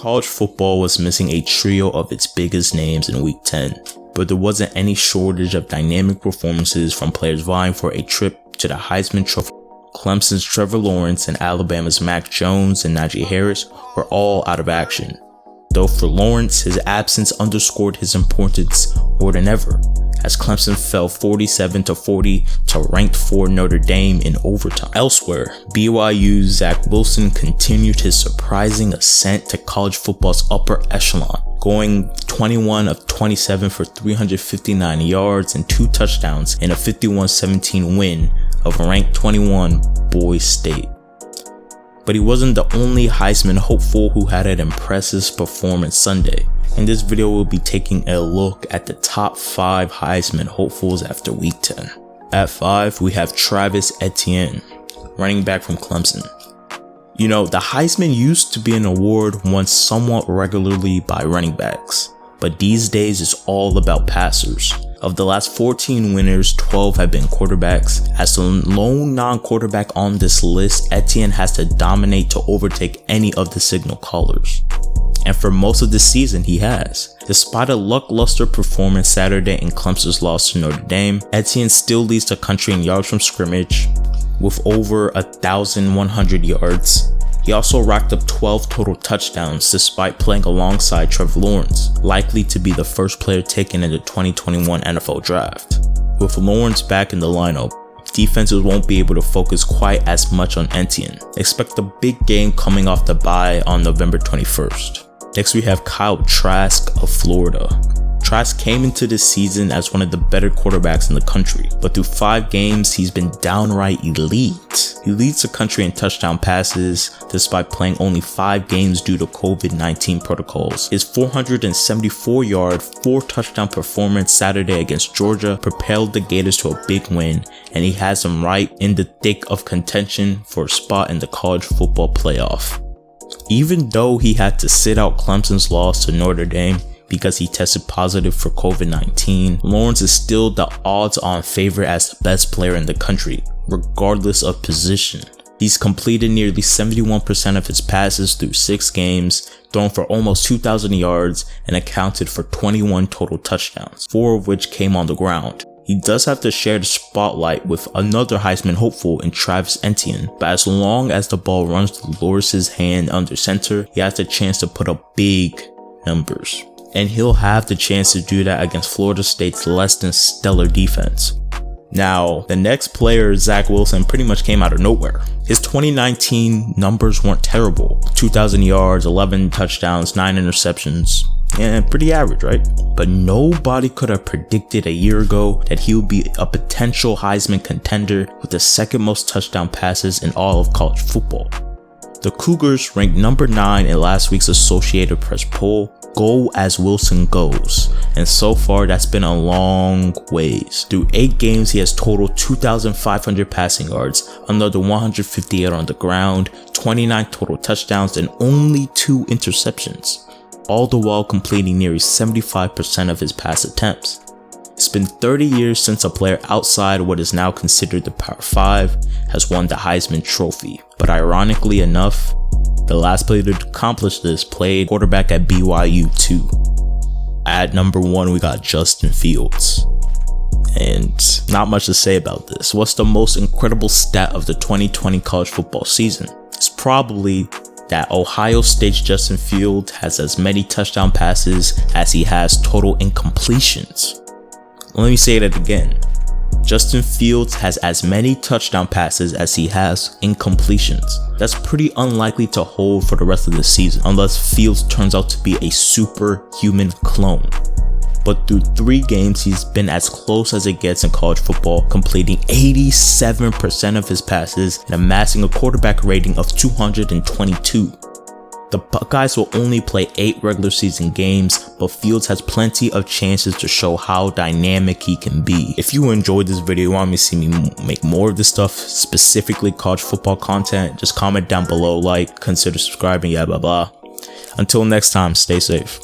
College football was missing a trio of its biggest names in Week 10, but there wasn't any shortage of dynamic performances from players vying for a trip to the Heisman Trophy. Clemson's Trevor Lawrence and Alabama's Mac Jones and Najee Harris were all out of action, though for Lawrence, his absence underscored his importance more than ever, as Clemson fell 47-40 to ranked 4 Notre Dame in overtime. Elsewhere, BYU's Zach Wilson continued his surprising ascent to college football's upper echelon, going 21 of 27 for 359 yards and 2 touchdowns in a 51-17 win of ranked 21 Boise State. But he wasn't the only Heisman hopeful who had an impressive performance Sunday. In this video, we'll be taking a look at the top 5 Heisman hopefuls after Week 10. At 5, we have Travis Etienne, running back from Clemson. You know, the Heisman used to be an award won somewhat regularly by running backs, but these days it's all about passers. Of the last 14 winners, 12 have been quarterbacks. As the lone non-quarterback on this list, Etienne has to dominate to overtake any of the signal callers. And for most of the season, he has. Despite a lackluster performance Saturday in Clemson's loss to Notre Dame, Etienne still leads the country in yards from scrimmage with over 1,100 yards. He also racked up 12 total touchdowns despite playing alongside Trevor Lawrence, likely to be the first player taken in the 2021 NFL Draft. With Lawrence back in the lineup, defenses won't be able to focus quite as much on Etienne. Expect a big game coming off the bye on November 21st. Next we have Trask of Florida. Trask came into this season as one of the better quarterbacks in the country, but through 5 games, he's been downright elite. He leads the country in touchdown passes, despite playing only 5 games due to COVID-19 protocols. His 474-yard, 4-touchdown performance Saturday against Georgia propelled the Gators to a big win, and he has them right in the thick of contention for a spot in the college football playoff. Even though he had to sit out Clemson's loss to Notre Dame because he tested positive for COVID-19, Lawrence is still the odds-on favorite as the best player in the country, regardless of position. He's completed nearly 71% of his passes through 6 games, thrown for almost 2,000 yards, and accounted for 21 total touchdowns, 4 of which came on the ground. He does have to share the spotlight with another Heisman hopeful in Travis Etienne, but as long as the ball runs through Lawrence's hand under center, he has the chance to put up big numbers. And he'll have the chance to do that against Florida State's less than stellar defense. Now, the next player, Zach Wilson, pretty much came out of nowhere. His 2019 numbers weren't terrible. 2,000 yards, 11 touchdowns, 9 interceptions. Yeah, pretty average, right? But nobody could have predicted a year ago that he would be a potential Heisman contender with the second most touchdown passes in all of college football. The Cougars ranked number 9 in last week's Associated Press poll, Go as Wilson goes, and so far that's been a long ways. Through 8 games, he has totaled 2,500 passing yards, another 158 on the ground, 29 total touchdowns, and only 2 interceptions, all the while completing nearly 75% of his pass attempts. It's been 30 years since a player outside what is now considered the Power 5 has won the Heisman Trophy, but ironically enough, the last player to accomplish this played quarterback at BYU too. At number 1, we got Justin Fields. And not much to say about this. What's the most incredible stat of the 2020 college football season? It's probably that Ohio State's Justin Fields has as many touchdown passes as he has total incompletions. Let me say that again. Justin Fields has as many touchdown passes as he has incompletions. That's pretty unlikely to hold for the rest of the season unless Fields turns out to be a superhuman clone. But through 3 games, he's been as close as it gets in college football, completing 87% of his passes and amassing a quarterback rating of 222. The Buckeyes will only play 8 regular season games, but Fields has plenty of chances to show how dynamic he can be. If you enjoyed this video and want me to see me make more of this stuff, specifically college football content, just comment down below, consider subscribing, blah blah. Until next time, stay safe.